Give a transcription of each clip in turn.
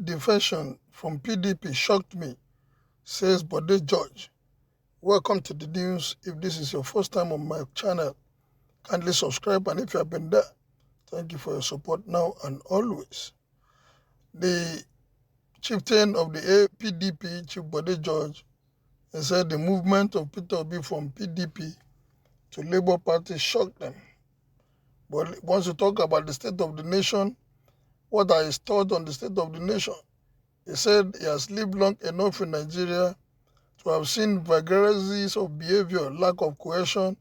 defection from PDP shocked me, says Bode George. Welcome to the news. If this is your first time on my channel, kindly subscribe, and if you have been there, thank you for your support now and always. The chieftain of the PDP, Chief Bode George, has said the movement of Peter Obi from PDP to Labour Party shocked them. But once you talk about the state of the nation, what are his thoughts on the state of the nation? He said he has lived long enough in Nigeria to have seen vagaries of behavior, lack of cohesion,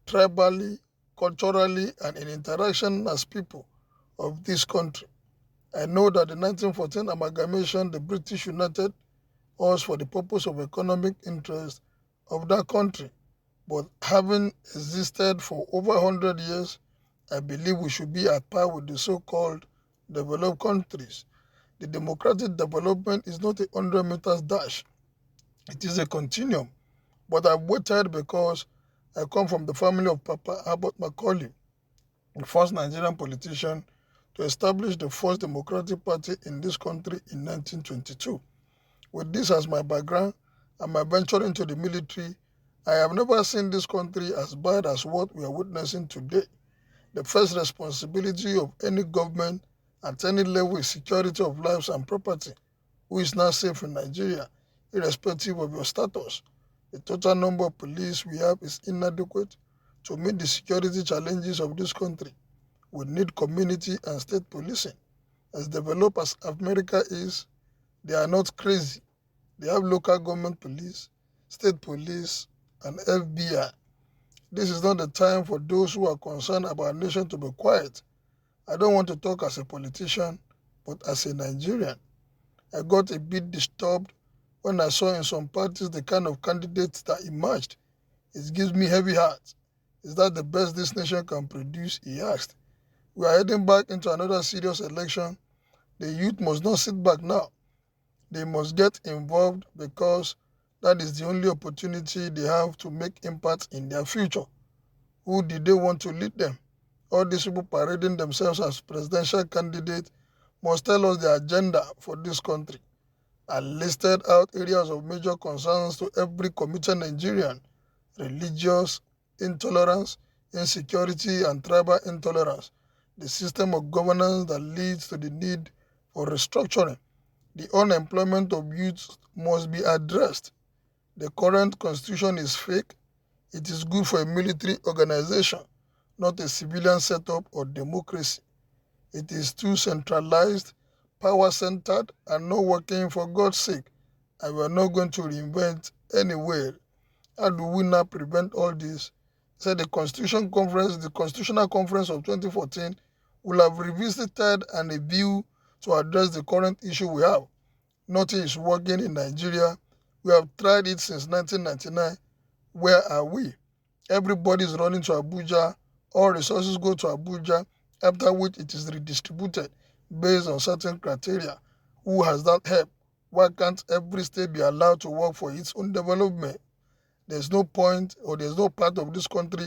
tribally, culturally, and in interaction as people of this country. I know that the 1914 amalgamation, the British united us for the purpose of economic interest of that country. But having existed for over 100 years, I believe we should be at par with the so-called developed countries. The democratic development is not a 100 meters dash. It is a continuum. But I've waited because I come from the family of Papa Abbott Macaulay, the first Nigerian politician to establish the first democratic party in this country in 1922. With this as my background and my venture into the military, I have never seen this country as bad as what we are witnessing today. The first responsibility of any government at any level is security of lives and property. Who is not safe in Nigeria, irrespective of your status? The total number of police we have is inadequate to meet the security challenges of this country. We need community and state policing. As developed as America is, they are not crazy. They have local government police, state police, and FBI. This is not the time for those who are concerned about our nation to be quiet. I don't want to talk as a politician, but as a Nigerian. I got a bit disturbed when I saw in some parties the kind of candidates that emerged. It gives me heavy heart. Is that the best this nation can produce? He asked. We are heading back into another serious election. The youth must not sit back now. They must get involved because that is the only opportunity they have to make impact in their future. Who did they want to lead them? All these people parading themselves as presidential candidates must tell us the agenda for this country. I listed out areas of major concerns to every committed Nigerian: religious intolerance, insecurity, and tribal intolerance, the system of governance that leads to the need for restructuring. The unemployment of youth must be addressed. The current constitution is fake. It is good for a military organization, not a civilian setup or democracy. It is too centralized, power-centered, and not working for God's sake. And we are not going to reinvent anywhere. How do we now prevent all this? Said the Constitutional Conference of 2014 will have revisited and a view to address the current issue we have. Nothing is working in Nigeria. We have tried it since 1999. Where are we? Everybody is running to Abuja. All resources go to Abuja, after which it is redistributed based on certain criteria. Who has that help? Why can't every state be allowed to work for its own development? There's no point or there's no part of this country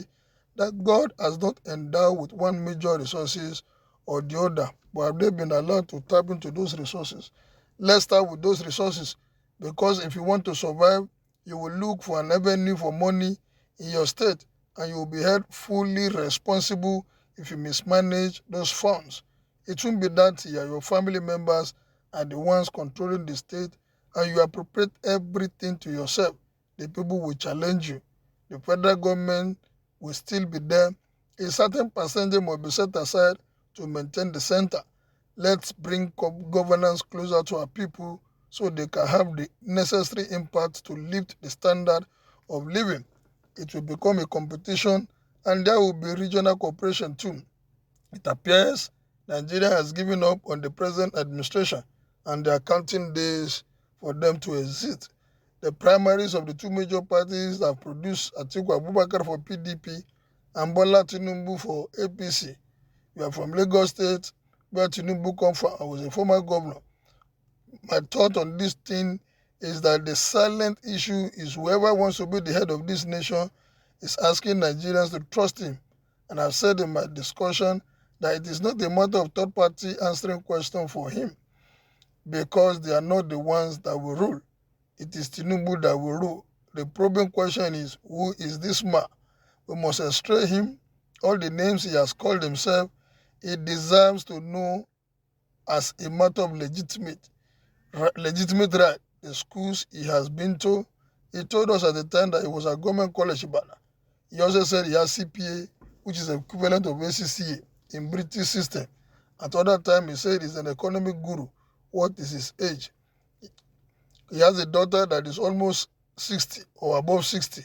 that God has not endowed with one major resources or the other, but have they been allowed to tap into those resources? Let's start with those resources, because if you want to survive, you will look for an avenue for money in your state, and you will be held fully responsible if you mismanage those funds. It won't be that your family members are the ones controlling the state and you appropriate everything to yourself. The people will challenge you. The federal government will still be there. A certain percentage must be set aside to maintain the center. Let's bring governance closer to our people so they can have the necessary impact to lift the standard of living. It will become a competition, and there will be regional cooperation too. It appears Nigeria has given up on the present administration, and they are counting days for them to exit. The primaries of the two major parties have produced Atiku Abubakar for PDP and Bola Tinubu for APC. We are from Lagos State, where Tinubu come from. I was a former governor. My thought on this thing is that the silent issue is whoever wants to be the head of this nation is asking Nigerians to trust him. And I've said in my discussion that it is not a matter of third party answering questions for him. because they are not the ones that will rule. It is Tinubu that will rule. The probing question is, who is this man? We must extray him. All the names he has called himself, he deserves to know as a matter of legitimate right. The schools he has been to. He told us at the time that he was at government college Ibadan. He also said he has CPA, which is equivalent of ACCA in British system. At other time, he said he's an economic guru. What is his age? He has a daughter that is almost 60 or above 60.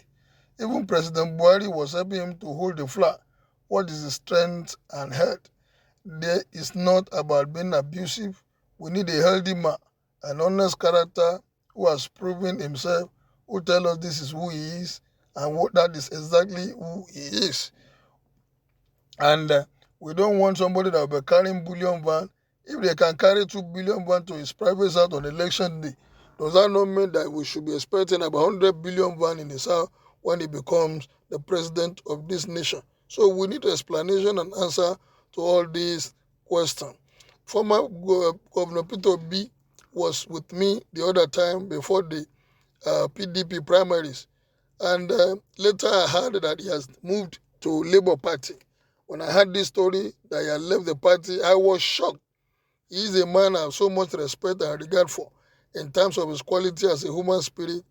Even President Buhari was helping him to hold the flag. What is his strength and health? There is not about being abusive. We need a healthy man, an honest character who has proven himself, who tell us this is who he is, and what that is exactly who he is. And we don't want somebody that will be carrying bullion van. If they can carry 2 billion van to his private house on election day, does that not mean that we should be expecting about 100 billion van in his house when he becomes the president of this nation? So we need explanation and answer to all these questions. Former Governor Peter B was with me the other time before the PDP primaries. And later I heard that he has moved to Labour Party. When I heard this story that he had left the party, I was shocked. He is a man I have so much respect and regard for in terms of his quality as a human spirit.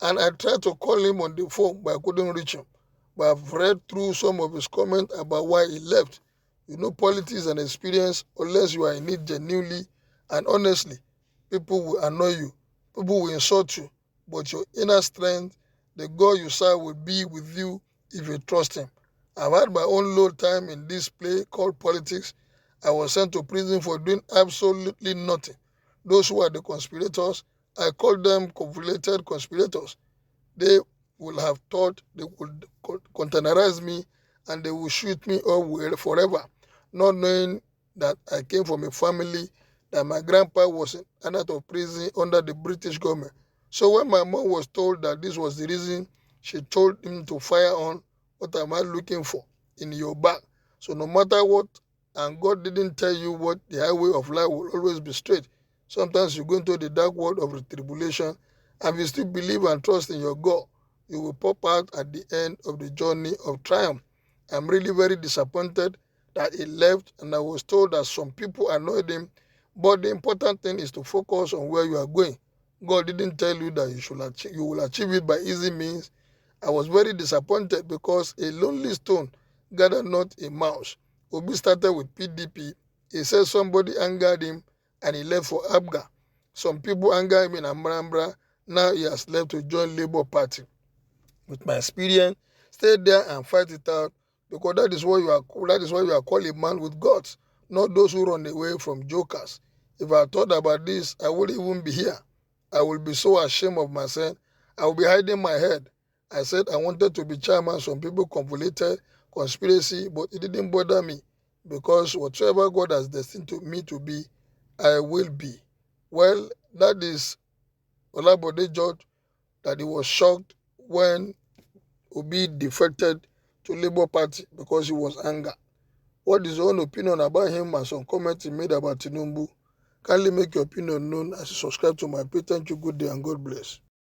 And I tried to call him on the phone, but I couldn't reach him. But I've read through some of his comments about why he left. You know, politics and experience, unless you are in it genuinely and honestly, people will annoy you. People will insult you. But your inner strength, the God you serve, will be with you if you trust him. I've had my own low time in this play called politics. I was sent to prison for doing absolutely nothing. Those who are the conspirators, I call them conflated conspirators. They will have thought they would containerize me and they will shoot me all forever, not knowing that I came from a family that my grandpa was out of prison under the British government. So when my mom was told that this was the reason, she told him to fire on, what am I looking for in your back? So no matter what, and God didn't tell you what the highway of life will always be straight. Sometimes you go into the dark world of the tribulation, and if you still believe and trust in your God, you will pop out at the end of the journey of triumph. I'm really very disappointed that he left, and I was told that some people annoyed him, but the important thing is to focus on where you are going. God didn't tell you that you will achieve it by easy means. I was very disappointed because a lonely stone gathered not a mouse. Obi started with PDP. He said somebody angered him and he left for Abga. Some people angered him in Amrambra. Now he has left to join Labour Party. With my experience, stay there and fight it out, because that is why you are called a man with guts, not those who run away from jokers. If I thought about this, I wouldn't even be here. I will be so ashamed of myself. I will be hiding my head. I said I wanted to be chairman. Some people conflated conspiracy, but it didn't bother me, because whatever God has destined to me to be, I will be. Well, that is Bode George, that he was shocked when Obi defected to Labour Party because he was angry. What is your own opinion about him and some comments he made about Tinubu? Kindly make your opinion known as you subscribe to my page. Thank you, good day, and God bless.